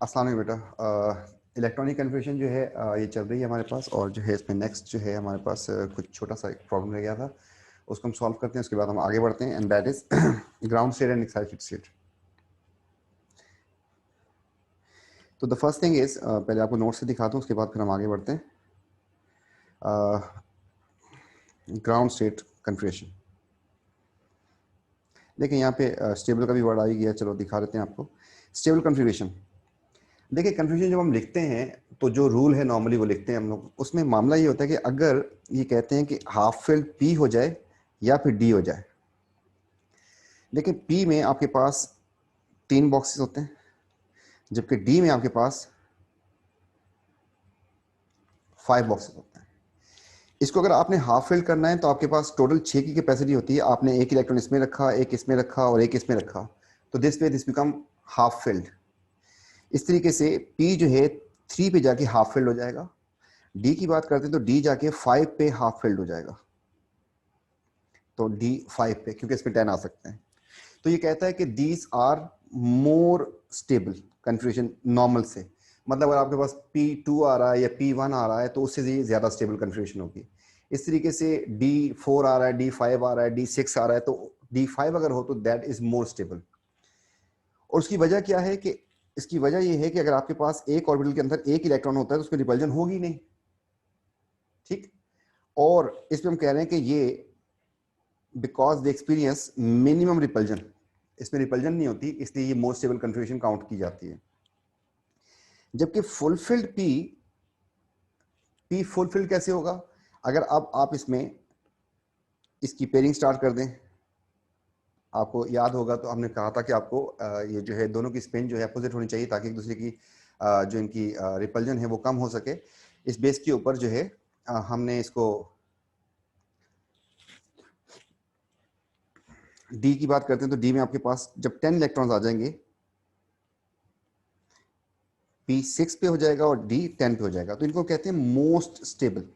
अस्सलाम वालेकुम बेटा। इलेक्ट्रॉनिक कन्फ्यूजन जो है ये चल रही है हमारे पास, और जो है इसमें नेक्स्ट जो है हमारे पास कुछ छोटा सा एक प्रॉब्लम रह गया था, उसको हम सॉल्व करते हैं। उसके बाद हम आगे बढ़ते हैं, and that is ground state and excited state. तो द फर्स्ट थिंग इज, पहले आपको नोट से दिखाता हूँ, उसके बाद फिर हम आगे बढ़ते हैं। ग्राउंड स्टेट कन्फ्यूजन, देखिए यहाँ पे स्टेबल का भी वर्ड आ ही गया, चलो दिखा देते हैं आपको। स्टेबल कन्फ्यूगेशन, देखिए कन्फ्यूजन जब हम लिखते हैं तो जो रूल है नॉर्मली वो लिखते हैं हम लोग। उसमें मामला ये होता है कि अगर ये कहते हैं कि हाफ फिल्ड पी हो जाए या फिर डी हो जाए। देखिए पी में आपके पास 3 बॉक्सेस होते हैं, जबकि डी में आपके पास 5 बॉक्सेस होते हैं। इसको अगर आपने हाफ फिल्ड करना है तो आपके पास टोटल 6 की कैपेसिटी होती है। आपने एक इलेक्ट्रॉन इसमें रखा, एक इसमें रखा और एक इसमें रखा, तो दिस बिकम हाफ फिल्ड। इस तरीके से पी जो है 3 पे जाके हाफ फिल्ड हो जाएगा। डी की बात करते हैं तो डी जाके 5 पे हाफ फिल्ड हो जाएगा, तो डी 5 पे, क्योंकि इसमें 10 आ सकते हैं। तो ये कहता है कि these are more stable confusion normal से। मतलब अगर आपके पास P2 आ रहा है या P1 आ रहा है तो उससे ये ज्यादा स्टेबल कन्फ्यूजन होगी। इस तरीके से D4 आ रहा है, D5 आ रहा है, D6 आ रहा है, तो D5 अगर हो तो दैट इज मोर स्टेबल। और उसकी वजह क्या है कि इसकी वजह यह है कि अगर आपके पास एक ऑर्बिटल के अंदर एक इलेक्ट्रॉन होता है तो उसमें रिपल्जन होगी नहीं, ठीक। और इसमें हम कह रहे हैं कि ये because the experience minimum repulsion, इसमें रिपल्जन नहीं होती, इसलिए ये मोर स्टेबल कन्फ्यूजन काउंट की जाती है। जबकि फुलफिल्ड पी फुलफिल्ड कैसे होगा? अगर अब आप इसमें इसकी पेयरिंग स्टार्ट कर दें, आपको याद होगा तो हमने कहा था कि आपको ये जो है दोनों की स्पिन जो है अपोजिट होनी चाहिए, ताकि एक दूसरे की जो इनकी रिपल्जन है वो कम हो सके। इस बेस के ऊपर जो है हमने इसको डी की बात करते हैं, तो डी में आपके पास जब 10 इलेक्ट्रॉन्स आ जाएंगे, पी 6 पे हो जाएगा और डी 10 पे हो जाएगा, तो इनको कहते हैं मोस्ट स्टेबल।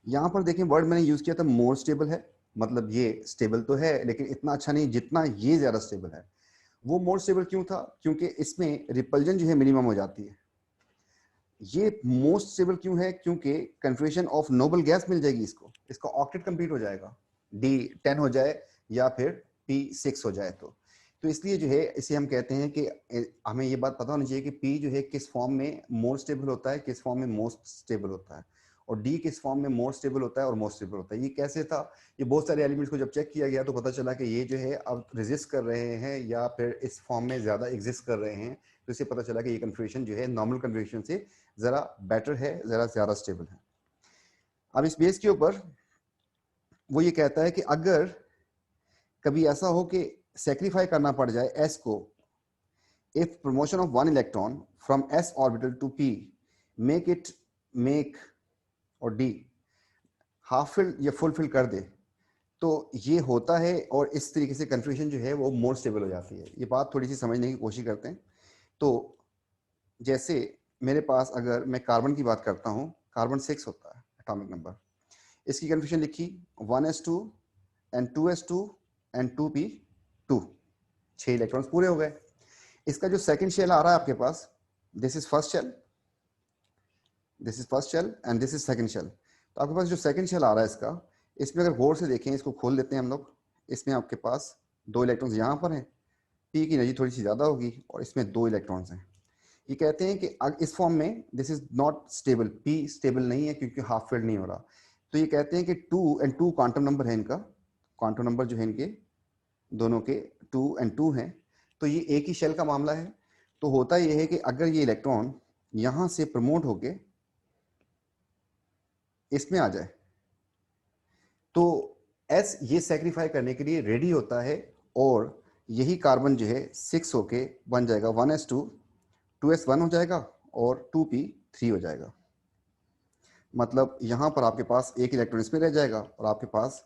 यहां पर देखें वर्ड मैंने यूज किया था मोर स्टेबल है, मतलब ये स्टेबल तो है लेकिन इतना अच्छा नहीं जितना ये ज्यादा स्टेबल है। वो मोर स्टेबल क्यों था? क्योंकि इसमें रिपल्जन जो है मिनिमम हो जाती है। ये मोस्ट स्टेबल क्यों है? क्योंकि कन्फर्मेशन ऑफ नोबल गैस मिल जाएगी इसको, इसका ऑक्टेट कंप्लीट हो जाएगा, डी 10 हो जाए या फिर पी 6 हो जाए तो इसलिए जो है इसे हम कहते हैं कि हमें ये बात पता होनी चाहिए कि पी जो है किस फॉर्म में मोर स्टेबल होता है, किस फॉर्म में मोस्ट स्टेबल होता है, और डी किस फॉर्म में मोर स्टेबल होता है और मोस्ट स्टेबल होता है। ये कैसे था? ये बहुत सारे एलिमेंट्स को जब चेक किया गया तो पता चला कि ये जो है अब रेजिस्ट कर रहे हैं या फिर इस फॉर्म में ज्यादा एग्जिस्ट कर रहे हैं, तो इससे पता चला कि ये कन्फ्यूजन जो है नॉर्मल कन्फ्यूजन से जरा बेटर है, जरा ज्यादा स्टेबल है। अब इस बेस के ऊपर वो ये कहता है कि अगर कभी ऐसा हो कि सेक्रीफाई करना पड़ जाए एस को, if promotion of one electron from S orbital to P make और डी हाफ फिल या फुल फिल कर दे, तो ये होता है, और इस तरीके से कंफ्यूजन जो है वो मोर स्टेबल हो जाती है। ये बात थोड़ी सी समझने की कोशिश करते हैं। तो जैसे मेरे पास अगर मैं कार्बन की बात करता हूं, कार्बन 6 होता है एटॉमिक नंबर, इसकी कंफ्यूजन लिखी 1s2 and 2s2 and 2p2, 6 electrons पूरे हो गए। इसका जो सेकंड शेल आ रहा है आपके पास, this is first shell, this is first shell and this is second shell. तो आपके पास जो सेकंड शेल आ रहा है इसका, इसमें अगर गौर से देखें, इसको खोल देते हैं हम लोग, इसमें आपके पास 2 इलेक्ट्रॉन्स यहाँ पर हैं, पी की एनर्जी थोड़ी सी ज्यादा होगी और इसमें 2 इलेक्ट्रॉन्स हैं। ये कहते हैं कि इस फॉर्म में this is not stable, P stable नहीं है क्योंकि हाफ फिल्ड नहीं हो रहा। तो ये कहते हैं कि 2 क्वांटम नंबर है इनका, क्वांटम नंबर जो है इनके दोनों के 2 हैं, तो ये एक ही शेल का मामला है। तो होता यह है कि अगर ये इलेक्ट्रॉन यहां से प्रमोट होके इसमें आ जाए तो एस ये सेक्रीफाई करने के लिए रेडी होता है, और यही कार्बन जो है 6 होके बन जाएगा 1s2, 2s1 हो जाएगा और 2p3 हो जाएगा। मतलब यहां पर आपके पास एक इलेक्ट्रॉन इसमें रह जाएगा और आपके पास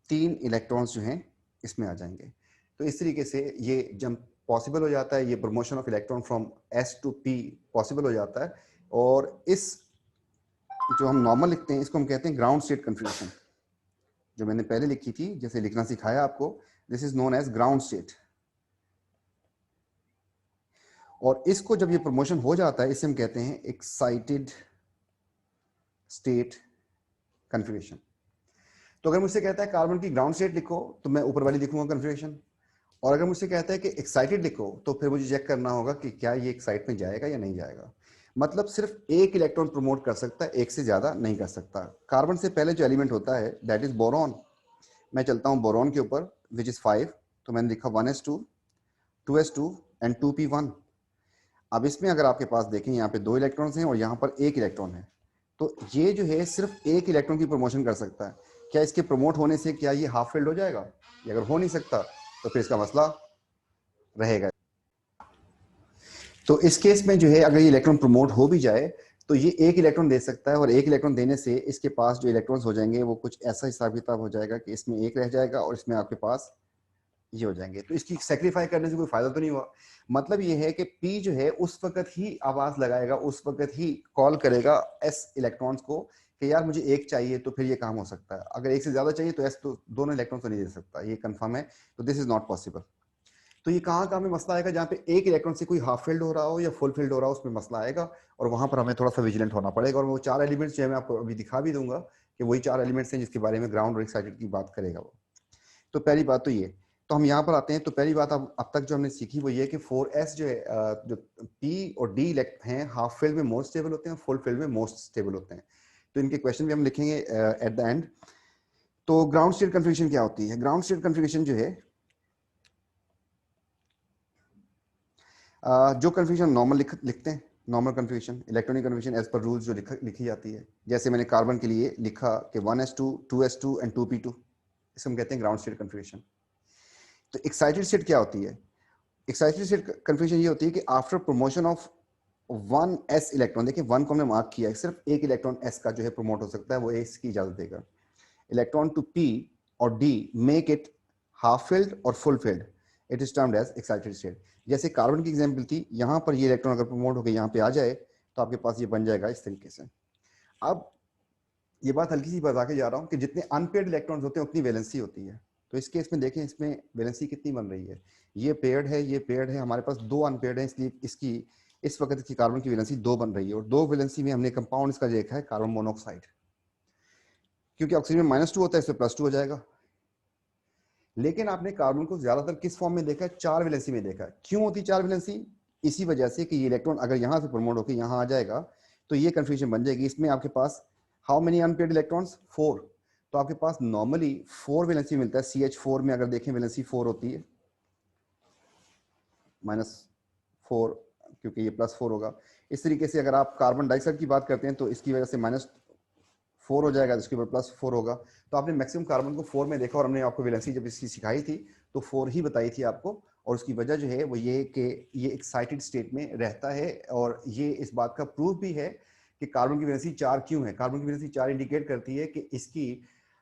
3 इलेक्ट्रॉन्स जो हैं इसमें आ जाएंगे। तो इस तरीके से ये जब पॉसिबल हो जाता है, ये promotion of electron from S to P possible हो जाता है। और इस जो हम नॉर्मल लिखते हैं इसको हम कहते हैं ग्राउंड स्टेट कन्फ्यूजन, जो मैंने पहले लिखी थी, जैसे लिखना सिखाया आपको, this is known as ground state. और इसको जब ये प्रमोशन हो जाता है इसे हम कहते हैं एक्साइटेड स्टेट कन्फिग्रेशन। तो अगर मुझसे कहता है कार्बन की ग्राउंड स्टेट लिखो तो मैं ऊपर वाली लिखूंगा कन्फिग्रेशन, और अगर मुझसे कहता है कि एक्साइटेड लिखो तो फिर मुझे चेक करना होगा कि क्या ये एक्साइट में जाएगा या नहीं जाएगा। मतलब सिर्फ एक इलेक्ट्रॉन प्रमोट कर सकता है, एक से ज्यादा नहीं कर सकता। कार्बन से पहले जो एलिमेंट होता है दैट इज बोरॉन। मैं चलता हूं बोरॉन के ऊपर विच इज 5, तो मैंने लिखा 1s2 2s2 एंड 2p1। अब इसमें अगर आपके पास देखें यहाँ पे 2 इलेक्ट्रॉन्स हैं और यहाँ पर 1 इलेक्ट्रॉन है, तो ये जो है सिर्फ एक इलेक्ट्रॉन की प्रमोशन कर सकता है। क्या इसके प्रमोट होने से क्या ये हाफ फिल्ड हो जाएगा? ये अगर हो नहीं सकता तो फिर इसका मसला रहेगा। तो इस केस में जो है अगर ये इलेक्ट्रॉन प्रमोट हो भी जाए तो ये एक इलेक्ट्रॉन दे सकता है, और एक इलेक्ट्रॉन देने से इसके पास जो इलेक्ट्रॉन्स हो जाएंगे वो कुछ ऐसा हिसाब किताब हो जाएगा कि इसमें एक रह जाएगा और इसमें आपके पास ये हो जाएंगे। तो इसकी सेक्रीफाई करने से कोई फायदा तो नहीं हुआ। मतलब ये है कि पी जो है उस वक्त ही आवाज लगाएगा, उस वक्त ही कॉल करेगा एस इलेक्ट्रॉन्स को कि यार मुझे एक चाहिए, तो फिर ये काम हो सकता है। अगर एक से ज्यादा चाहिए तो एस तो दोनों इलेक्ट्रॉन तो नहीं दे सकता, ये कंफर्म है। तो दिस इज नॉट पॉसिबल। तो ये कहाँ में मसला आएगा? जहाँ पे एक इलेक्ट्रॉन से कोई हाफ फील्ड हो रहा हो या फुल फील्ड हो रहा हो उसमें मसला आएगा, और वहां पर हमें थोड़ा सा विजिलेंट होना पड़ेगा। और वो 4 एलिमेंट्स जो है मैं आपको अभी दिखा भी दूंगा कि वही 4 एलिमेंट्स हैं जिसके बारे में ग्राउंड और एक्साइटेड की बात करेगा वो। तो पहली बात तो ये। तो हम यहाँ पर आते हैं। तो पहली बात अब तक जो हमने सीखी वो ये कि 4s जो है, जो p और d हैं हाफ फील्ड में मोस्ट स्टेबल होते हैं, फुल फील्ड में मोस्ट स्टेबल होते हैं। तो इनके क्वेश्चन भी हम लिखेंगे एट द एंड। तो ग्राउंड स्टेट कन्फिग्रेशन क्या होती है? ग्राउंड स्टेट कन्फिग्रेशन जो है, जो कन्फिग्रेशन नॉर्मल लिखते हैं, normal configuration electronic configuration as per rules जो लिखी जाती है, जैसे मैंने कार्बन के लिए लिखा कि 1s2 2s2 एंड 2p2, इसको हम कहते हैं ग्राउंड स्टेट कन्फिग्रेशन। तो एक्साइटेड स्टेट क्या होती है? एक्साइटेड स्टेट कन्फ्यूजन ये होती है कि after promotion of 1s electron, देखिए 1 को हमने मार्क किया है, सिर्फ एक इलेक्ट्रॉन s का जो है प्रमोट हो सकता है, वो s की इजाजत देगा। इलेक्ट्रॉन टू p और d make it half filled और full filled, it is termed as excited state. जैसे कार्बन की एग्जांपल थी, यहां पर ये इलेक्ट्रॉन अगर प्रमोट होकर यहाँ पे आ जाए तो आपके पास ये बन जाएगा इस तरीके से। अब ये बात हल्की सी बता के जा रहा हूँ कि जितने अनपेयर्ड इलेक्ट्रॉन्स होते हैं उतनी वैलेंसी होती है। तो इस केस में देखें इसमें वैलेंसी कितनी बन रही है, ये पेयर्ड है, ये पेयर्ड है, हमारे पास 2 अनपेयर्ड है, इसलिए इसकी इस वक्त की कार्बन की वैलेंसी 2 बन रही है। और 2 वैलेंसी में हमने कंपाउंड इसका देखा है कार्बन मोनोऑक्साइड, क्योंकि ऑक्सीजन में -2 होता है इसमें +2 हो जाएगा। लेकिन आपने कार्बन को ज्यादातर किस फॉर्म में देखा है? 4 वैलेंसी में देखा है। क्यों होती 4 वैलेंसी? इसी वजह से कि ये इलेक्ट्रॉन अगर यहाँ से प्रमोट होकर यहाँ आ जाएगा तो ये कंफ्यूजन बन जाएगी। इसमें आपके पास हाउ मेनी अनपेयर्ड इलेक्ट्रॉन्स? 4। तो आपके पास नॉर्मली 4 वैलेंसी मिलता है। CH4 में अगर देखें वैलेंसी 4 होती है, -4, क्योंकि ये +4 होगा। इस तरीके से अगर आप कार्बन डाइऑक्साइड की बात करते हैं तो इसकी वजह से -4 हो जाएगा, इसके ऊपर +4 होगा। तो आपने मैक्सिमम कार्बन को 4 में देखा, और हमने आपको वैलेंसी जब इसकी सिखाई थी तो 4 ही बताई थी आपको। और उसकी वजह जो है वो ये कि ये एक्साइटेड स्टेट में रहता है, और ये इस बात का प्रूफ भी है कि कार्बन की वैलेंसी 4 क्यों है। कार्बन की वैलेंसी 4 इंडिकेट करती है कि इसकी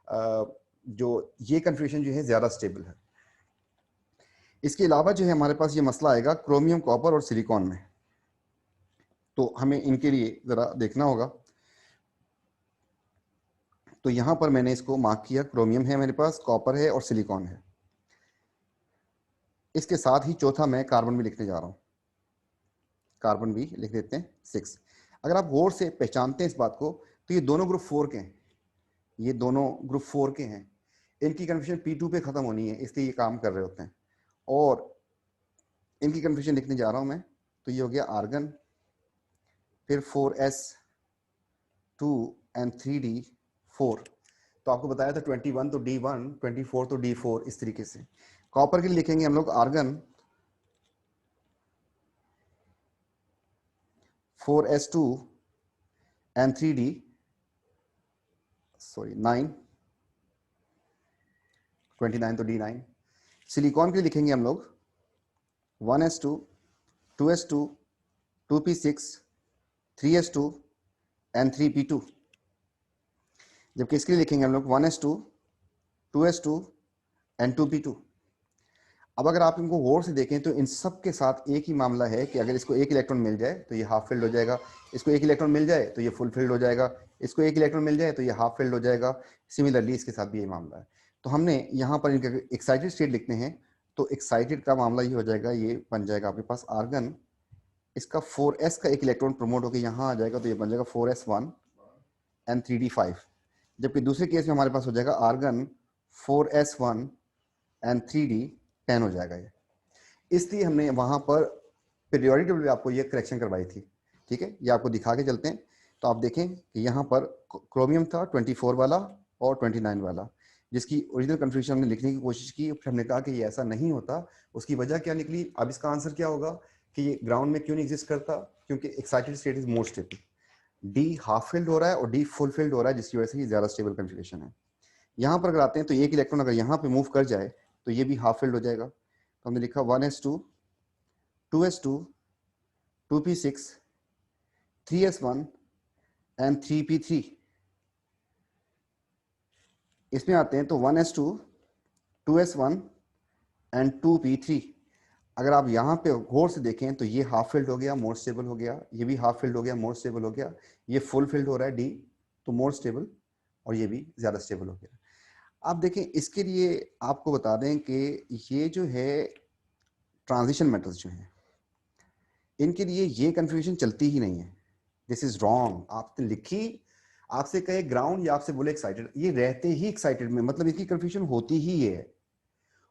जो ये कन्फ्यूजन जो है ज्यादा स्टेबल है। इसके अलावा जो है हमारे पास ये मसला आएगा क्रोमियम, कॉपर और सिलिकॉन में। तो हमें इनके लिए जरा देखना होगा। तो यहां पर मैंने इसको मार्क किया, क्रोमियम है मेरे पास, कॉपर है और सिलिकॉन है। इसके साथ ही चौथा मैं कार्बन भी लिखने जा रहा हूं, कार्बन भी लिख देते हैं 6। अगर आप गौर से पहचानते हैं इस बात को तो ये दोनों ग्रुप 4 के हैं, ये दोनों ग्रुप 4 के हैं। इनकी कन्फ्यूजन P2 पे खत्म होनी है, इसलिए ये काम कर रहे होते हैं। और इनकी कन्फ्यूजन लिखने जा रहा हूं मैं। तो ये हो गया आर्गन, फिर 4s2 एंड 3d4। तो आपको बताया था 21 तो D1, 24 तो D4, इस तरीके से। कॉपर के लिए लिखेंगे हम लोग आर्गन 4s2 एंड 3d 9, 29 तो D9। सिलिकॉन के लिए लिखेंगे हम लोग 1s2 2s2 2p6 3s2 and 3p2। जबकि इसके लिए लिखेंगे हम लोग 1s2 2s2 एंड 2p2। अब अगर आप इनको गौर से देखें तो इन सब के साथ एक ही मामला है कि अगर इसको एक इलेक्ट्रॉन मिल जाए तो ये हाफ फिल्ड हो जाएगा, इसको एक इलेक्ट्रॉन मिल जाए तो ये फुल फिल्ड हो जाएगा, इसको एक इलेक्ट्रॉन मिल जाए तो ये हाफ फिल्ड हो जाएगा। सिमिलरली इसके साथ भी ये मामला है। तो हमने यहाँ पर इनके एक्साइटेड स्टेट लिखते हैं तो एक्साइटेड का मामला ये हो जाएगा, ये बन जाएगा आपके पास आर्गन इसका 4s का एक इलेक्ट्रॉन प्रमोट होकर यहाँ आ जाएगा, तो ये बन जाएगा 4s1 एंड 3d5। जबकि दूसरे केस में हमारे पास हो जाएगा आर्गन 4s1 एंड 3d10 हो जाएगा ये। इसलिए हमने वहां पर पीरियोडिक टेबल में आपको ये करेक्शन करवाई थी। ठीक है, ये आपको दिखा के चलते हैं। तो आप देखें कि यहाँ पर क्रोमियम था 24 वाला और 29 वाला, जिसकी ओरिजिनल कन्फ्यूजन हमने लिखने की कोशिश की, फिर हमने कहा कि ये ऐसा नहीं होता। उसकी वजह क्या निकली? अब इसका आंसर क्या होगा कि ये ग्राउंड में क्यों नहीं एग्जिस्ट करता? क्योंकि excited state is more stable. D half filled हो रहा है और डी फुल फिल्ड हो रहा है, जिसकी वजह से ये ज्यादा स्टेबल कन्फिगरेशन है। यहाँ पर अगर आते हैं तो एक इलेक्ट्रॉन अगर यहाँ पे मूव कर जाए तो ये भी हाफ फिल्ड हो जाएगा। तो हमने लिखा 1s2, 2s2, 2p6, 3s1 and 3p3। इसमें आते हैं तो 1s2, 2s1 एंड 2p3। अगर आप यहाँ पे गौर से देखें तो ये हाफ फिल्ड हो गया, मोर स्टेबल हो गया। ये भी हाफ फिल्ड हो गया, मोर स्टेबल हो गया। ये फुल फिल्ड हो रहा है डी, तो मोर स्टेबल, और ये भी ज्यादा स्टेबल हो गया। आप देखें, इसके लिए आपको बता दें कि ये जो है ट्रांजिशन मेटल्स जो हैं, इनके लिए ये कन्फ्यूजन चलती ही नहीं है। This is wrong. आपने लिखी, आपसे कहे ग्राउंड या आपसे बोले एक्साइटेड, ये रहते ही एक्साइटेड में, मतलब इसकी कन्फ्यूजन होती ही है।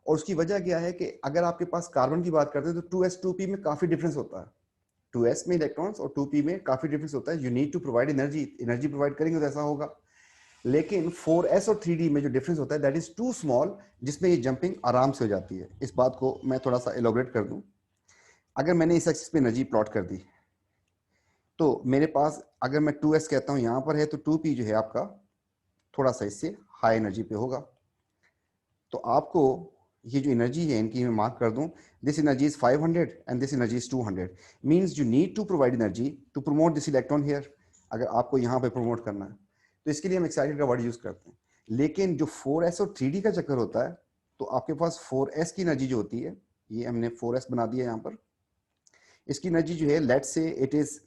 और उसकी वजह क्या है कि अगर आपके पास कार्बन की बात करते हैं तो 2s 2p में काफी डिफरेंस होता है। 2s में इलेक्ट्रॉन्स और 2p में काफी डिफरेंस होता है। You need to provide energy, energy provide करेंगे तो ऐसा होगा। लेकिन 4s और 3d में जो डिफरेंस होता है दैट इज टू स्मॉल, जिसमें ये जंपिंग आराम से हो जाती है। इस बात को मैं थोड़ा सा एलोबरेट कर दूं। अगर मैंने इस एक्सिस पे एनर्जी प्लॉट कर दी तो मेरे पास, अगर मैं 2s कहता हूं यहां पर है, तो 2p जो है आपका थोड़ा सा इससे हाई एनर्जी पे होगा। तो आपको ये जो एनर्जी है इनकी मैं मार्क कर दूं, this energy is 500 and this energy is 200, means you need to provide energy to promote this electron here. अगर आपको यहाँ पे प्रमोट करना है तो इसके लिए हम एक्साइटेड का वर्ड यूज करते हैं। लेकिन जो 4s और 3d का चक्कर होता है, तो आपके पास 4s की एनर्जी जो होती है, ये हमने 4s बना दिया यहाँ पर, इसकी एनर्जी जो है लेट्स से इट इज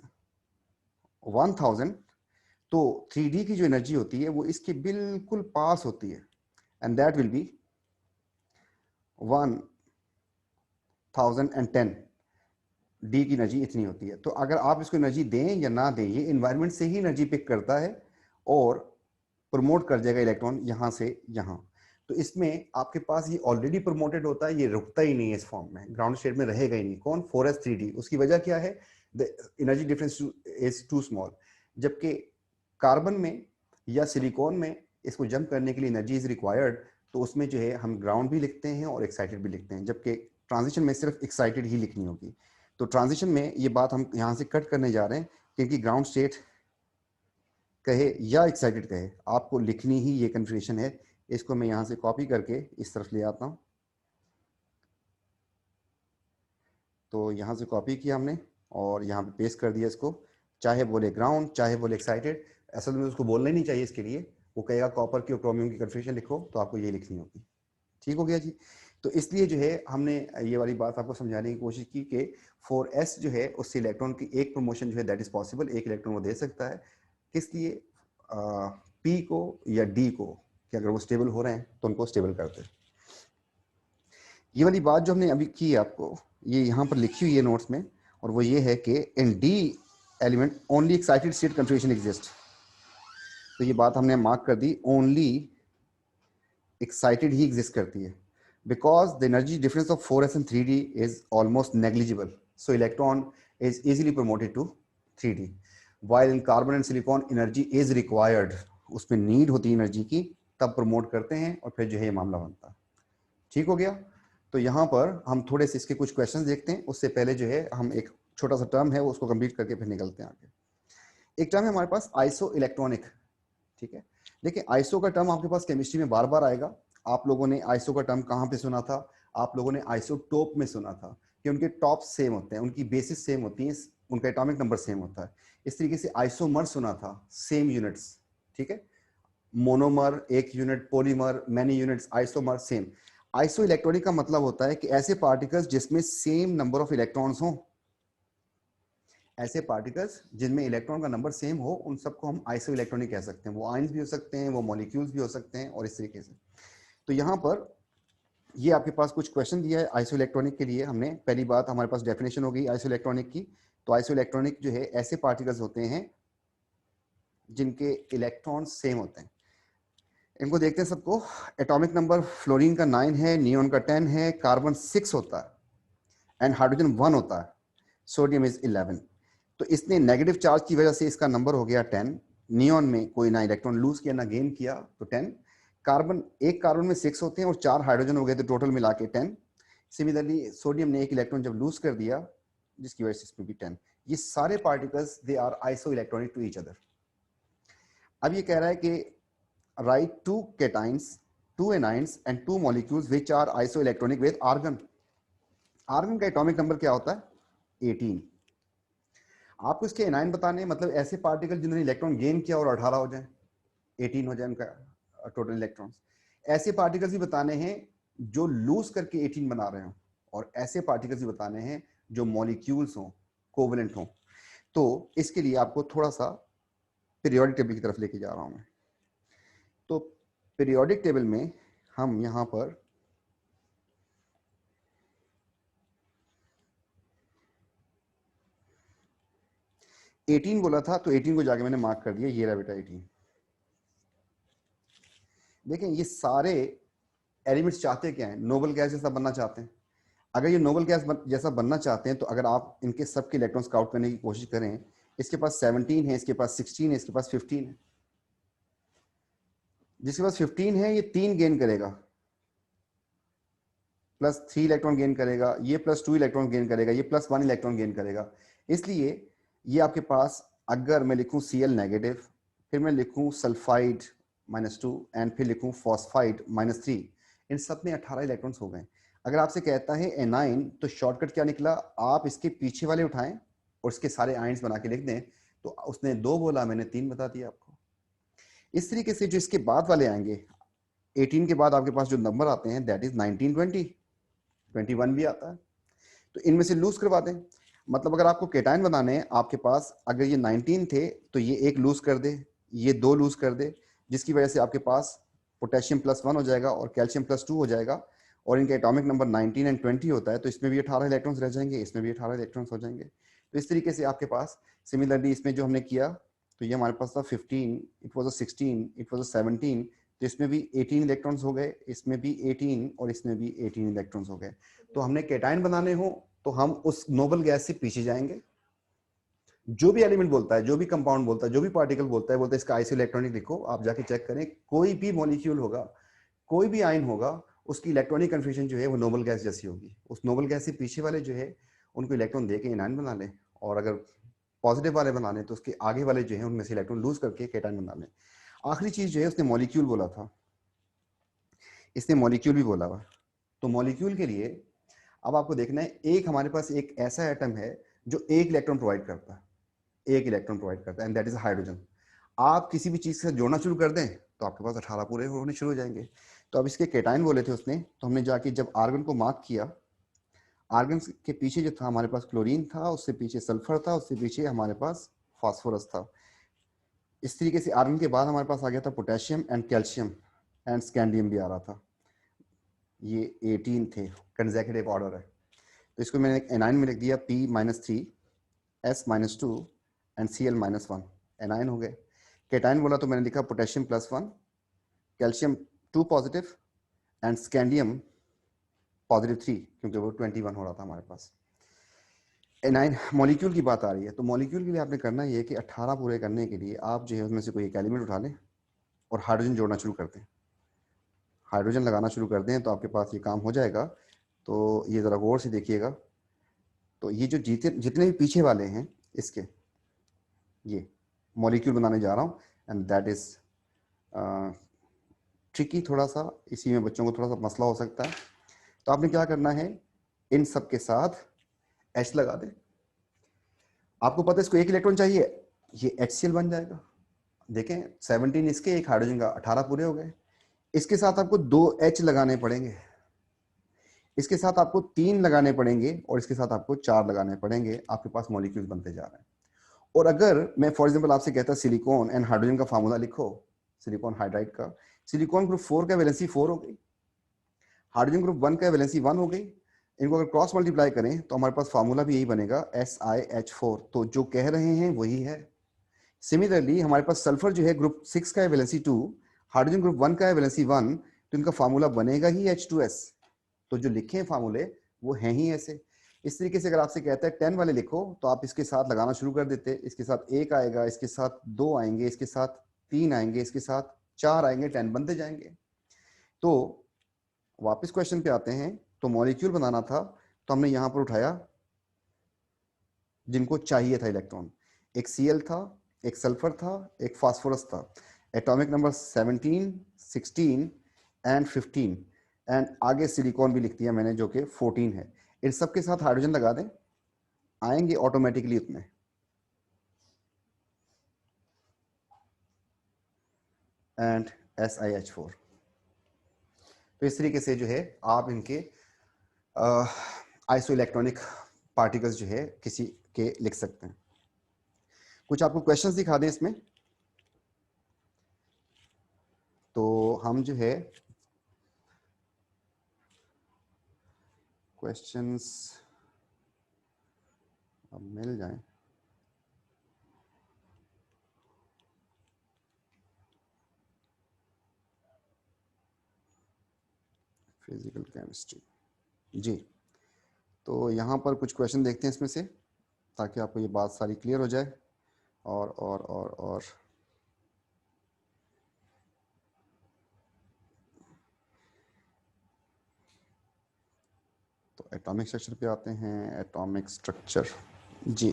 1000, तो 3d की जो एनर्जी होती है वो इसके बिल्कुल पास होती है, and that will be 1010। D की एनर्जी इतनी होती है। तो अगर आप इसको एनर्जी दें या ना दें, ये इन्वायरमेंट से ही एनर्जी पिक करता है और प्रमोट कर जाएगा इलेक्ट्रॉन यहाँ से यहाँ। तो इसमें आपके पास ये ऑलरेडी प्रमोटेड होता है, ये रुकता ही नहीं है इस फॉर्म में, ग्राउंड स्टेट में रहेगा ही नहीं। कौन? 4s 3d। उसकी वजह क्या है? The energy difference is too small. जबकि कार्बन में या सिलिकॉन में इसको जंप करने के लिए एनर्जी इज रिक्वायर्ड, तो उसमें जो है हम ग्राउंड भी लिखते हैं और एक्साइटेड भी लिखते हैं, जबकि ट्रांजिशन में सिर्फ एक्साइटेड ही लिखनी होगी। तो ट्रांजिशन में ये बात हम यहाँ से कट करने जा रहे हैं, क्योंकि ग्राउंड स्टेट कहे या एक्साइटेड कहे, आपको लिखनी ही ये कन्फ्यूजन है। इसको मैं यहाँ से कॉपी करके इस तरफ ले आता हूँ। तो यहाँ से कॉपी किया हमने और यहाँ पे पेस्ट कर दिया इसको। चाहे बोले ग्राउंड, चाहे बोले एक्साइटेड, असल में उसको बोलना ही नहीं चाहिए इसके लिए। वो कहेगा कॉपर की और क्रोमियम की कन्फ्यूजन लिखो, तो आपको ये लिखनी होगी। ठीक हो गया जी। तो इसलिए जो है हमने ये वाली बात आपको समझाने की कोशिश की कि 4s जो है उससे इलेक्ट्रॉन की एक प्रमोशन जो है दैट इज पॉसिबल, एक इलेक्ट्रॉन वो दे सकता है। किस लिए? पी को या डी को, कि अगर वो स्टेबल हो रहे हैं तो उनको स्टेबल करते हैं। ये वाली बात जो हमने अभी की आपको, ये यहाँ पर लिखी हुई है नोट्स में, और वो ये है कि in D element only excited state confusion exist. तो ये बात हमने मार्क कर दी, ओनली एक्साइटेड ही एग्जिस्ट करती है, because the energy difference of 4s and 3d is almost negligible, so electron is easily promoted to 3d, while in carbon and silicon energy is required, उसमें नीड होती है energy की, तब promote करते हैं और फिर जो है ये मामला बनता है। ठीक हो गया। तो यहाँ पर हम थोड़े से इसके कुछ क्वेश्चंस देखते हैं। उससे पहले जो है हम एक छोटा सा टर्म है वो उसको कंप्लीट करके फिर निकलते हैं आगे। एक टर्म है हमारे पास आइसो इलेक्ट्रॉनिक। ठीक है, देखिए आइसो का टर्म आपके पास केमिस्ट्री में बार बार आएगा। आप लोगों ने आइसो का टर्म कहाँ पे सुना था? आप लोगों ने आइसोटोप में सुना था कि उनके टॉप सेम होते हैं, उनकी बेसिस सेम होती हैं, उनका एटॉमिक नंबर सेम होता है। इस तरीके से आइसोमर सुना था, सेम यूनिट्स। ठीक है, मोनोमर एक unit, polymer many units, isomer same. Iso electronic का मतलब होता है कि ऐसे पार्टिकल्स जिसमें सेम नंबर ऑफ इलेक्ट्रॉन्स हों, ऐसे पार्टिकल्स जिनमें इलेक्ट्रॉन का नंबर सेम हो, उन सबको हम आइसो इलेक्ट्रॉनिक कह सकते हैं। वो आयंस भी हो सकते हैं, वो मॉलिक्यूल्स भी हो सकते हैं, और इस तरीके से। तो यहाँ पर ये आपके पास कुछ क्वेश्चन दिया है आइसोइलेक्ट्रॉनिक के लिए। हमने पहली बात हमारे पास डेफिनेशन हो गई आइसोइलेक्ट्रॉनिक की। तो आइसोइलेक्ट्रॉनिक जो है ऐसे पार्टिकल्स होते हैं जिनके इलेक्ट्रॉन सेम होते हैं। इनको देखते हैं सबको। एटॉमिक नंबर फ्लोरीन का 9 है, नियोन का 10 है, कार्बन 6 होता है एंड हाइड्रोजन 1 होता है, सोडियम इज 11। तो इसने नेगेटिव चार्ज की वजह से इसका नंबर हो गया 10। नियोन में कोई ना इलेक्ट्रॉन लूज किया ना गेन किया तो 10। कार्बन, एक कार्बन में 6 होते हैं और 4 हाइड्रोजन हो गए तो टोटल मिला के 10। सिमिलरली सोडियम ने एक इलेक्ट्रॉन जब लूज कर दिया जिसकी वजह से इसमें भी 10। ये सारे particles they are isoelectronic to each other. अब ये कह रहा है कि write two cations, two anions and two molecules which are isoelectronic with argon. Argon का एटॉमिक नंबर क्या होता है? 18। आपको इसके एनाइन बताने हैं, मतलब ऐसे पार्टिकल जिन्होंने इलेक्ट्रॉन गेन किया और 18 हो जाए, 18 हो जाए उनका टोटल इलेक्ट्रॉन्स। ऐसे पार्टिकल्स भी बताने हैं जो लूज करके 18 बना रहे हो, और ऐसे पार्टिकल्स भी बताने हैं जो मॉलिक्यूल्स हों, कोवेलेंट हों। तो इसके लिए आपको थोड़ा सा पीरियोडिक टेबल की तरफ लेके जा रहा हूं मैं। तो पीरियोडिक टेबल में हम यहां पर एटीन बोला था, तो 18 को जाके मैंने मार्क कर दिया, ये रहा बेटा 18। देखें ये सारे एलिमेंट्स चाहते क्या है? नोबल गैस जैसा बनना चाहते हैं। अगर ये नोबल गैस जैसा बनना चाहते हैं तो अगर आप इनके सबके इलेक्ट्रॉन्स काउंट करने की कोशिश करें, इसके पास 17 है, इसके पास 16 है, इसके पास 15 है। जिसके पास 15 है ये 3 गेन करेगा, प्लस 3 इलेक्ट्रॉन गेन करेगा, ये प्लस 2 इलेक्ट्रॉन गेन करेगा, ये प्लस 1 इलेक्ट्रॉन गेन करेगा। इसलिए ये आपके पास, अगर मैं लिखूं Cl नेगेटिव, फिर मैं लिखूं सल्फाइड -2 एंड फिर लिखूं फॉस्फाइड -3, इन सब में 18 इलेक्ट्रॉन्स हो गए। अगर आपसे कहता है एनाइन, तो शॉर्टकट क्या निकला? आप इसके पीछे वाले उठाएं और इसके सारे आयंस बना के लिख दें। तो उसने 2 बोला, मैंने 3 बता दिया आपको। इस तरीके से जो इसके बाद वाले आएंगे, 18 के बाद आपके पास जो नंबर आते हैं दैट इज 19, 20, 21 भी आता है। तो इनमें से लूज करवा दें। मतलब अगर आपको केटाइन बनाने हैं, आपके पास अगर ये 19 थे तो ये एक लूज कर दे, ये 2 लूज कर दे, जिसकी वजह से आपके पास पोटेशियम +1 हो जाएगा और कैल्शियम +2 हो जाएगा। और इनका एटॉमिक नंबर 19 एंड 20 होता है, तो इसमें भी 18 इलेक्ट्रॉन्स रह जाएंगे, इसमें भी 18 इलेक्ट्रॉन्स हो जाएंगे। तो इस तरीके से आपके पास सिमिलरली इसमें जो हमने किया, तो ये हमारे पास था 15, इट वॉज 16, इट वॉज 17, तो इसमें भी 18 इलेक्ट्रॉन्स हो गए, इसमें भी 18 और इसमें भी 18 इलेक्ट्रॉन्स हो गए। तो हमने केटाइन बनाने हो तो हम उस नोबल गैस से पीछे जाएंगे। जो भी एलिमेंट बोलता है, जो भी कंपाउंड बोलता है, जो भी पार्टिकल बोलता है, बोलता है इसका आइसो इलेक्ट्रॉनिक लिखो। आप जाके चेक करें, कोई भी मॉलिक्यूल होगा, कोई भी आयन होगा, उसकी इलेक्ट्रॉनिक कन्फिग्रेशन जो है वो नोबल गैस जैसी होगी। उस नोबल गैस से पीछे वाले जो है उनको इलेक्ट्रॉन दे के एनायन बना लें, और अगर पॉजिटिव वाले बनाने तो उसके आगे वाले जो है उनमें से इलेक्ट्रॉन लूज करके केटाइन बना लें। आखिरी चीज जो है उसने मॉलिक्यूल बोला था, इसने मॉलिक्यूल भी बोला हुआ। तो मॉलिक्यूल के लिए अब आपको देखना है, एक हमारे पास एक ऐसा एटम है जो एक इलेक्ट्रॉन प्रोवाइड करता है, एक इलेक्ट्रॉन प्रोवाइड करता है, एंड दैट इज हाइड्रोजन। आप किसी भी चीज से जोड़ना शुरू कर दें तो आपके पास 18 पूरे होने शुरू हो जाएंगे। तो अब इसके केटाइन बोले थे उसने, तो हमने जाके जब आर्गन को मार्क किया, आर्गन के पीछे जो था हमारे पास क्लोरीन था, उससे पीछे सल्फर था, उससे पीछे हमारे पास फास्फोरस था। इस तरीके से आर्गन के बाद हमारे पास आ गया था potassium and calcium and scandium भी आ रहा था। ये 18 थे, कंसेक्यूटिव ऑर्डर है। तो इसको मैंने एनाइन में लिख दिया P-3, S-2 and Cl-1, A9 हो गए। केटाइन बोला तो मैंने लिखा potassium +1, calcium 2 positive and scandium +3, क्योंकि वो 21 हो रहा था हमारे पास। एनाइन मॉलिक्यूल की बात आ रही है, तो मॉलिक्यूल के लिए आपने करना ये है कि 18 पूरे करने के लिए आप जो है उसमें से कोई एक एलिमेंट उठा लें और हाइड्रोजन जोड़ना शुरू कर दें, हाइड्रोजन लगाना शुरू कर दें, तो आपके पास ये काम हो जाएगा। तो ये ज़रा गौर से देखिएगा। तो ये जो जितने भी पीछे वाले हैं इसके, ये मॉलिक्यूल बनाने जा रहा हूँ, एंड दैट इज ट्रिकी थोड़ा सा, इसी में बच्चों को थोड़ा सा मसला हो सकता है। तो आपने क्या करना है, इन सब के साथ H लगा दें। आपको पता है इसको एक इलेक्ट्रॉन चाहिए, ये HCl बन जाएगा। देखें 17 इसके, एक हाइड्रोजन का, 18 पूरे हो गए। इसके साथ आपको 2 H लगाने पड़ेंगे, इसके साथ आपको 3 लगाने पड़ेंगे, और इसके साथ आपको 4 लगाने पड़ेंगे। आपके पास मॉलिक्यूल्स बनते जा रहे हैं। और अगर मैं फॉर एग्जांपल आपसे कहता सिलिकॉन एंड हाइड्रोजन का फार्मूला लिखो, सिलिकॉन हाइड्राइड का, सिलिकॉन ग्रुप 4 का वैलेंसी 4 हो गई, हाइड्रोजन ग्रुप 1 का वैलेंसी 1 हो गई। इनको अगर क्रॉस मल्टीप्लाई करें तो हमारे पास फार्मूला भी यही बनेगा SiH4। तो जो कह रहे हैं वही है। सिमिलरली हमारे पास सल्फर जो है ग्रुप 6 का वैलेंसी 2, हाइड्रोजन ग्रुप 1 का वैलेंसी 1, तो इनका फार्मूला बनेगा ही H2S। तो जो लिखे हैं फार्मूले वो हैं ही ऐसे। इस तरीके से अगर आपसे कहता है 10 वाले लिखो तो आप इसके साथ लगाना शुरू कर देते, इसके साथ 1 आएगा, इसके साथ 2 आएंगे, इसके साथ 3 आएंगे, इसके साथ 4 आएंगे, 10 बनते जाएंगे। तो वापस क्वेश्चन पे आते हैं। तो मॉलिक्यूल बनाना था तो हमने यहां पर उठाया जिनको चाहिए था इलेक्ट्रॉन। एक Cl था, एक सल्फर था, एक फास्फोरस था। एटॉमिक नंबर 17, 16 एंड 15 एंड आगे सिलिकॉन भी लिख दिया मैंने जो कि 14 है। इन सब के साथ हाइड्रोजन लगा दें, आएंगे ऑटोमेटिकली उतने। And SiH4। तो इस तरीके से जो है आप इनके आइसो इलेक्ट्रॉनिक पार्टिकल्स जो है किसी के लिख सकते हैं। कुछ आपको क्वेश्चंस दिखा दें इसमें। तो हम जो है क्वेश्चंस अब मिल जाएं। फिजिकल केमिस्ट्री जी। तो यहाँ पर कुछ क्वेश्चन देखते हैं इसमें से, ताकि आपको ये बात सारी क्लियर हो जाए। और तो एटॉमिक स्ट्रक्चर पे आते हैं। एटॉमिक स्ट्रक्चर जी,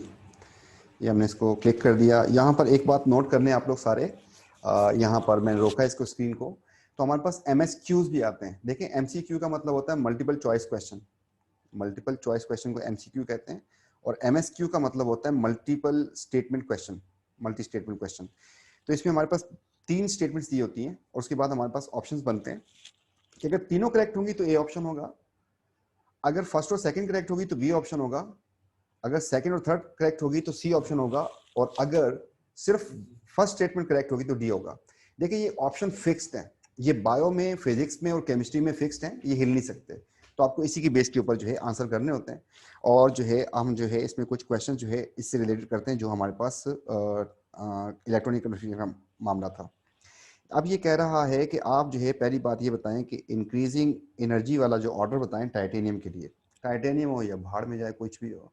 ये हमने इसको क्लिक कर दिया। यहाँ पर एक बात नोट करने आप लोग सारे, यहाँ पर मैंने रोका इसको स्क्रीन को। तो हमारे पास MSQs भी आते हैं। देखिए MCQ का मतलब होता है multiple choice question. Multiple choice question को MCQ कहते हैं, और MSQ का मतलब होता है multiple statement question, multi statement question. तो इसमें हमारे पास 3 स्टेटमेंट्स दी होती हैं और उसके बाद हमारे पास ऑप्शंस बनते हैं कि अगर तीनों करेक्ट होंगी तो A ऑप्शन होगा, अगर फर्स्ट और सेकंड करेक्ट होगी तो B ऑप्शन होगा, अगर सेकंड और थर्ड करेक्ट होगी तो C ऑप्शन होगा, और अगर सिर्फ फर्स्ट स्टेटमेंट करेक्ट होगी तो D होगा। देखिए ये ऑप्शन फिक्स्ड है, ये बायो में, फिजिक्स में और केमिस्ट्री में फिक्स्ड हैं, ये हिल नहीं सकते। तो आपको इसी की बेस के ऊपर जो है आंसर करने होते हैं। और जो है हम जो है इसमें कुछ क्वेश्चन जो है इससे रिलेटेड करते हैं जो हमारे पास इलेक्ट्रॉनिक कंफ्यूजन का मामला था। अब ये कह रहा है कि आप जो है पहली बात ये बताएं कि इंक्रीजिंग एनर्जी वाला जो ऑर्डर बताएं टाइटेनियम के लिए। टाइटेनियम हो या भाड़ में जाए, कुछ भी हो,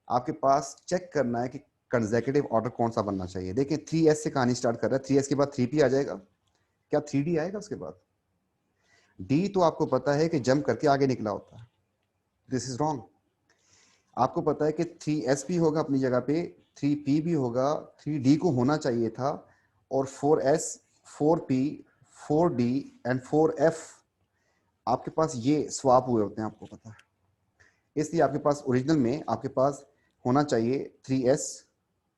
आपके पास चेक करना है कि कंसेक्यूटिव ऑर्डर कौन सा बनना चाहिए। देखिए 3s से कहानी स्टार्ट कर रहा है, 3s के बाद 3p आ जाएगा, क्या 3d आएगा उसके बाद? d तो आपको पता है कि जंप करके आगे निकला होता है, दिस इज रॉन्ग। आपको पता है कि 3s भी होगा अपनी जगह पे, 3p भी होगा, 3d को होना चाहिए था, और 4s, 4p, 4d and 4f आपके पास ये स्वैप हुए होते हैं, आपको पता है। इसलिए आपके पास ओरिजिनल में आपके पास होना चाहिए 3s,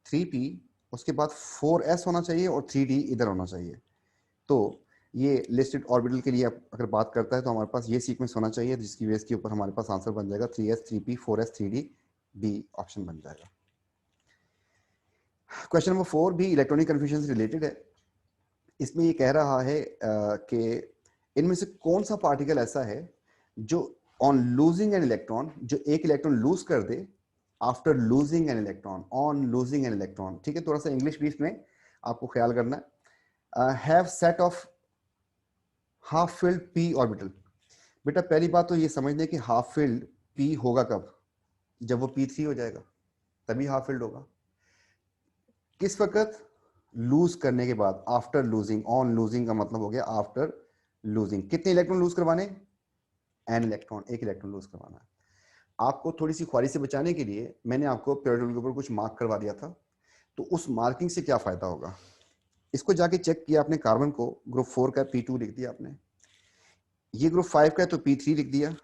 3p, उसके बाद 4s होना चाहिए और 3d इधर होना चाहिए। तो ये लिस्टेड ऑर्बिटल के लिए अगर बात करता है तो हमारे पास ये सीक्वेंस होना चाहिए, जिसकी बेस के ऊपर हमारे पास आंसर बन जाएगा 3s, 3p, 4s, 3d, b option बन जाएगा। क्वेश्चन नंबर 4 भी इलेक्ट्रॉनिक कन्फ्यूजन से रिलेटेड है। इसमें ये कह रहा है कि इनमें से कौन सा पार्टिकल ऐसा है जो ऑन लूजिंग एन इलेक्ट्रॉन, जो एक इलेक्ट्रॉन लूज कर दे after losing an electron, on losing an electron. ठीक है, थोड़ा सा इंग्लिश भी इसमें आपको ख्याल करना है। Have set of half filled p orbital. बेटा पहली बात तो ये समझने कि हाफ फिल्ड p होगा कब, जब वो p3 हो जाएगा तभी हाफ फिल्ड होगा। किस वक्त? लूज करने के बाद, आफ्टर लूजिंग। ऑन लूजिंग का मतलब हो गया आफ्टर लूजिंग। कितने इलेक्ट्रॉन लूज करवाने? एन इलेक्ट्रॉन, एक इलेक्ट्रॉन लूज करवाना है। आपको थोड़ी सी ख्वारी से बचाने के लिए मैंने आपको पीरियोडिक के ऊपर कुछ मार्क करवा दिया था। तो उस मार्किंग से क्या फायदा होगा? इसको जाके चेक किया आपने, कार्बन को ग्रुप 4 का p2 लिख दिया आपने, ये ग्रुप 5 का है तो p3 लिख दिया,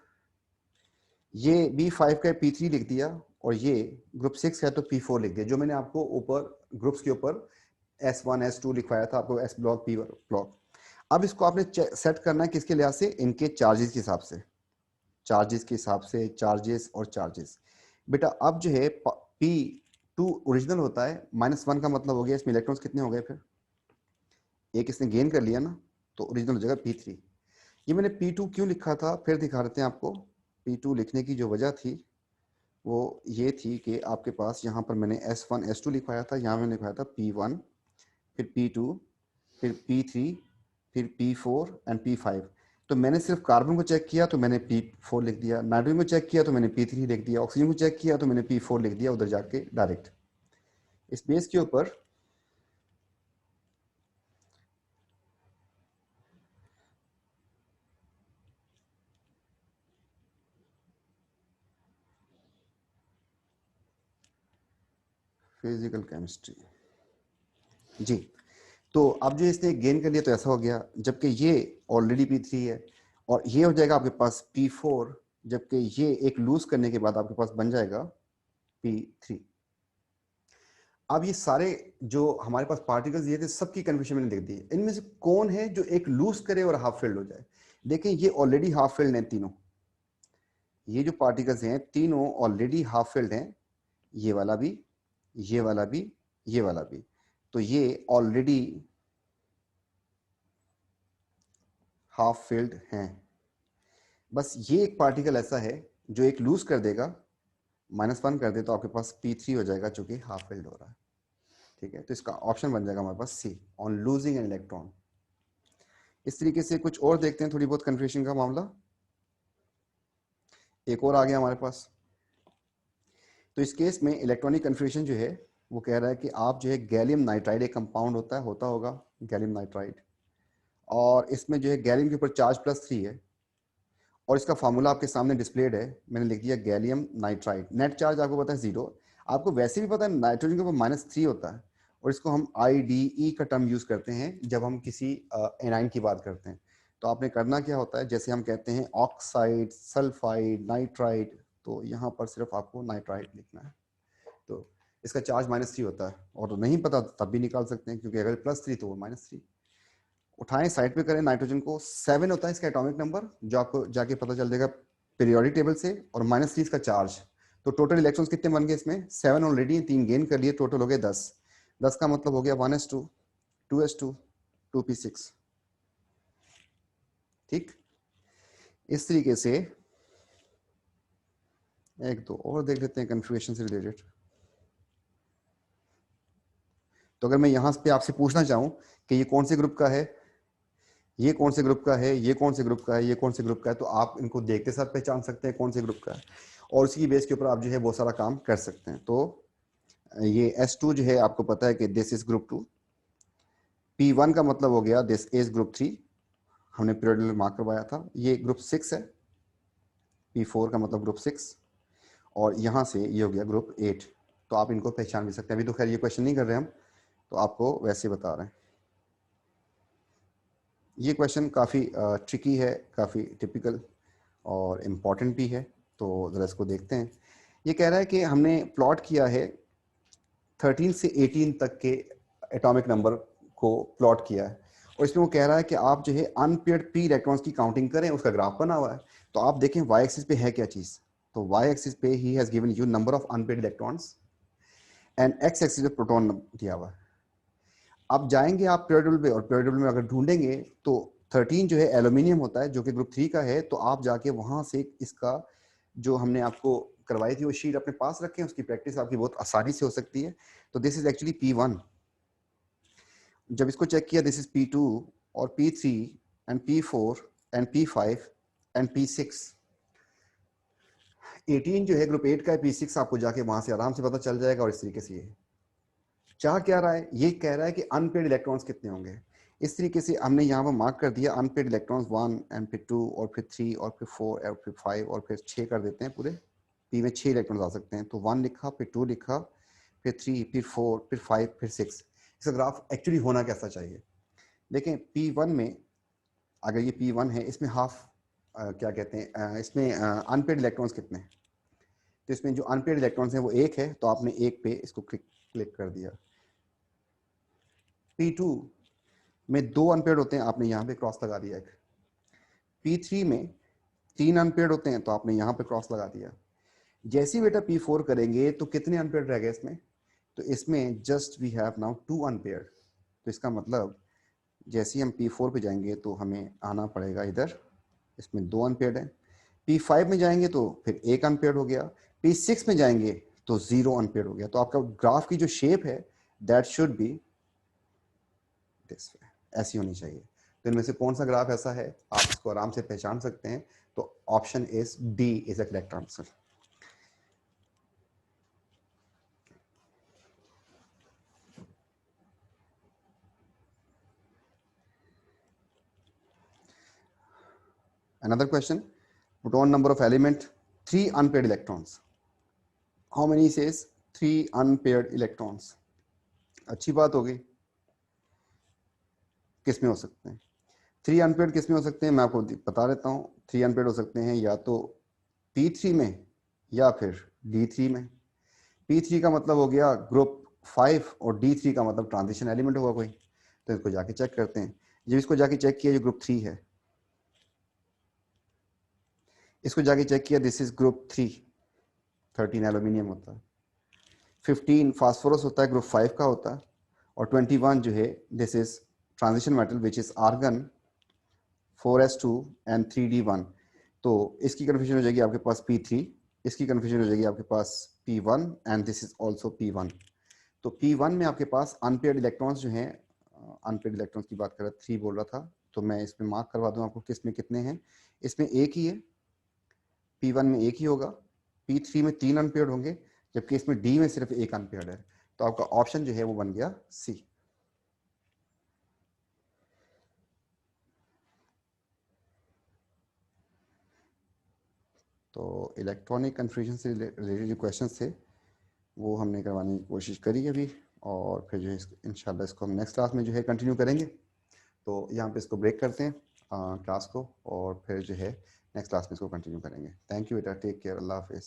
ये b5 का p3 लिख दिया, और ये ग्रुप 6 का है तो p4 लिख दिया। जो मैंने आपको ऊपर ग्रुप्स के ऊपर S1 S2 लिखवाया था आपको, S ब्लॉक, P ब्लॉक। अब इसको आपने सेट करना है किसके लिहाज से? इनके चार्जेस के हिसाब से, चार्जेस के हिसाब से, चार्जेस और चार्जेस। बेटा अब जो है P2 ओरिजिनल होता है, -1 का मतलब हो गया इसमें इलेक्ट्रॉन्स कितने हो गए, फिर एक इसने गेन कर लिया ना, तो ओरिजिनल हो जाएगा P3। ये मैंने P2 क्यों लिखा था फिर दिखा देते हैं आपको। P2 लिखने की जो वजह थी वो ये थी कि आपके पास यहाँ पर मैंने S1 S2 लिखवाया था, यहाँ मैंने लिखवाया था P1, फिर P2, फिर P3, फिर P4 एंड P5। तो मैंने सिर्फ कार्बन को चेक किया तो मैंने P4 लिख दिया, नाइट्रोजन को चेक किया तो मैंने P3 लिख दिया, ऑक्सीजन को चेक किया तो मैंने P4 लिख दिया उधर जाके डायरेक्ट। इस बेस के ऊपर फिजिकल केमिस्ट्री जी। तो अब जो इसने गेन कर लिया तो ऐसा हो गया, जबकि ये ऑलरेडी P3 है और ये हो जाएगा आपके पास P4, जबकि ये एक लूज करने के बाद आपके पास बन जाएगा P3। अब ये सारे जो हमारे पास पार्टिकल्स ये थे सबकी कन्फर्मेशन मैंने लिख दी है। इनमें से कौन है जो एक लूज करे और हाफ फिल्ड हो जाए? देखें ये ऑलरेडी हाफ फिल्ड हैं तीनों, ये जो पार्टिकल्स हैं तीनों ऑलरेडी हाफ फिल्ड हैं, ये वाला भी, ये वाला भी, ये वाला भी। तो ये ऑलरेडी हाफ फिल्ड हैं। बस ये एक पार्टिकल ऐसा है जो एक लूज कर देगा, -1 कर दे तो आपके पास P3 हो जाएगा जो कि हाफ फिल्ड हो रहा है। ठीक है, तो इसका ऑप्शन बन जाएगा हमारे पास सी, ऑन लूजिंग एन इलेक्ट्रॉन। इस तरीके से कुछ और देखते हैं, थोड़ी बहुत कंफ्यूजन का मामला एक और आ गया हमारे पास। तो इस केस में इलेक्ट्रॉनिक कंफ्यूजन जो है वो कह रहा है कि आप जो है गैलियम नाइट्राइड, एक कंपाउंड होता होगा गैलियम नाइट्राइड, और इसमें जो है गैलियम के ऊपर चार्ज +3 है और इसका फार्मूला आपके सामने डिस्प्लेड है, मैंने लिख दिया गैलियम नाइट्राइड। नेट चार्ज आपको पता है 0, आपको वैसे भी पता है नाइट्रोजन के ऊपर -3 होता है और इसको हम IDE का टर्म यूज करते हैं जब हम किसी एनाइन की बात करते हैं। तो आपने करना क्या होता है, जैसे हम कहते हैं ऑक्साइड, सल्फाइड, नाइट्राइड, तो यहाँ पर सिर्फ आपको नाइट्राइड लिखना है। तो इसका चार्ज -3 होता है, और नहीं पता तब भी निकाल सकते हैं क्योंकि अगर +3 तो वो -3। उठाएं साइड पे करें, नाइट्रोजन को 7 होता है इसका एटॉमिक नंबर, जो आपको जाके पता चल जाएगा पीरियोडिक टेबल से, और -3 इसका चार्ज। तो टोटल इलेक्ट्रॉन्स कितने बन गए इसमें? 7 ऑलरेडी, 3 गेन कर लिए, टोटल हो गए 10। 10 का मतलब हो गया 1s2, 2s2, 2p6। ठीक, इस तरीके से एक दो और देख लेते हैं कन्फिग्रेशन से रिलेटेड। तो अगर मैं यहाँ पे आपसे पूछना चाहूँ कि ये कौन से ग्रुप का है, ये कौन से ग्रुप का है, ये कौन से ग्रुप का है, ये कौन से ग्रुप का है, तो आप इनको देखते साथ पहचान सकते हैं कौन से ग्रुप का है, और उसी की बेस के ऊपर आप जो है बहुत सारा काम कर सकते हैं। तो ये S2 जो है आपको पता है कि दिस इज ग्रुप 2, P1 का मतलब हो गया दिस इज ग्रुप 3, हमने पीरियड मार्क करवाया था, ये ग्रुप 6 है, P4 का मतलब ग्रुप 6, और यहाँ से ये हो गया ग्रुप 8। तो आप इनको पहचान भी सकते हैं। अभी तो खैर ये क्वेश्चन नहीं कर रहे हम, तो आपको वैसे बता रहे हैं। ये क्वेश्चन काफ़ी ट्रिकी है, काफ़ी टिपिकल और इम्पॉर्टेंट भी है, तो ज़रा इसको देखते हैं। ये कह रहा है कि हमने प्लॉट किया है 13 से 18 तक के एटॉमिक नंबर को प्लॉट किया है, और इसमें वो कह रहा है कि आप जो है अनपेयर्ड p इलेक्ट्रॉन्स की काउंटिंग करें, उसका ग्राफ बना हुआ है। तो आप देखें y एक्सिस पे है क्या चीज़, तो y एक्सिस पे he has given you number of unpaired electrons and x axis पे प्रोटॉन दिया हुआ है। अब जाएंगे आप पीरियड पे, और पीरियड में अगर ढूंढेंगे तो 13 जो है एल्यूमिनियम होता है जो कि ग्रुप 3 का है, तो आप जाके वहां से इसका जो हमने आपको करवाई थी वो शीट अपने पास रखें, उसकी प्रैक्टिस आपकी बहुत आसानी से हो सकती है। तो दिस इज एक्चुअली P1। जब इसको चेक किया दिस इज P2 और P3 and P4 and P5 and P6। 18 जो है ग्रुप 8 का है, P6 आपको जाके वहां से आराम से पता चल जाएगा। और इस तरीके से ये चाह क्या रहा है, ये कह रहा है कि अनपेड इलेक्ट्रॉन्स कितने होंगे। इस तरीके से हमने यहाँ पर मार्क कर दिया अनपेड इलेक्ट्रॉन्स 1 एंड फिर 2 और फिर 3 और फिर 4 और फिर 5 और फिर 6 कर देते हैं पूरे। पी में 6 इलेक्ट्रॉन्स आ सकते हैं, तो 1 लिखा, फिर 2 लिखा, फिर 3, फिर 4, फिर 5, फिर 6। इसका ग्राफ एक्चुअली होना कैसा चाहिए, देखें P1 में अगर ये P1 है, इसमें हाफ क्या कहते हैं इसमें अनपेड इलेक्ट्रॉन्स कितने हैं, तो इसमें जो अनपेड इलेक्ट्रॉन्स हैं वो 1 है, तो आपने 1 पे इसको क्लिक कर दिया। P2 में 2 अनपेड होते हैं, आपने यहाँ पे क्रॉस लगा दिया एक। P3 में 3 अनपेड होते हैं, तो आपने यहाँ पे क्रॉस लगा दिया। जैसे ही बेटा P4 करेंगे तो कितने अनपेड रह गए इसमें, तो इसमें just we have now 2 unpaired. तो इसका मतलब जैसे ही हम P4 पे जाएंगे तो हमें आना पड़ेगा इधर इसमें 2 अनपेयर्ड है। P5 में जाएंगे तो फिर 1 अनपेयर्ड हो गया। P6 में जाएंगे तो 0 अनपेयर्ड हो गया। तो आपका ग्राफ की जो शेप है that should be this way, ऐसी होनी चाहिए। तो इनमें से कौन सा ग्राफ ऐसा है, आप इसको आराम से पहचान सकते हैं। तो option is D is a correct answer. Another question, proton number of element 3 unpaired electrons. How many says 3 unpaired electrons? अच्छी बात हो गई। किस में हो सकते हैं 3 अनपेयर्ड? किस में हो सकते हैं मैं आपको बता देता हूँ। 3 अनपेयर्ड हो सकते हैं या तो P3 में या फिर D3 में। P3 का मतलब हो गया ग्रुप 5 और D3 का मतलब ट्रांजिशन एलिमेंट होगा कोई। तो इसको जाके चेक करते हैं। जब इसको जाके चेक किया जो ग्रुप 3 है, इसको जाके चेक किया, दिस इज ग्रुप 3, 13 एल्यूमिनियम होता है, 15 फास्फोरस होता है, ग्रुप 5 का होता है, और 21 जो है this is transition metal which is argon 4s2 and 3d1। तो इसकी कन्फ्यूजन हो जाएगी आपके पास P3, इसकी कन्फ्यूजन हो जाएगी आपके पास P1 and this is also P1। तो P1 में आपके पास अनपेयर्ड इलेक्ट्रॉन्स जो हैं, अनपेयर्ड इलेक्ट्रॉन्स की बात कर रहा, 3 बोल रहा था, तो मैं इसमें मार्क करवा दूं आपको किस में कितने हैं। इसमें एक ही है, P1 में एक ही होगा, P3 में 3 अनपेयर्ड होंगे, जबकि इसमें D में सिर्फ एक अनपेयर्ड है। तो आपका ऑप्शन जो है वो बन गया C। तो इलेक्ट्रॉनिक कन्फ्यूजन से रिलेटेड जो क्वेश्चन थे वो हमने करवाने की कोशिश करी अभी, और फिर जो है इंशाल्लाह इसको हम नेक्स्ट क्लास में जो है कंटिन्यू करेंगे। तो यहाँ पे इसको ब्रेक करते हैं क्लास को, और फिर जो है नेक्स्ट क्लास में इसको कंटिन्यू करेंगे। थैंक यू बेटा, टेक केयर, अल्लाह हाफिज़।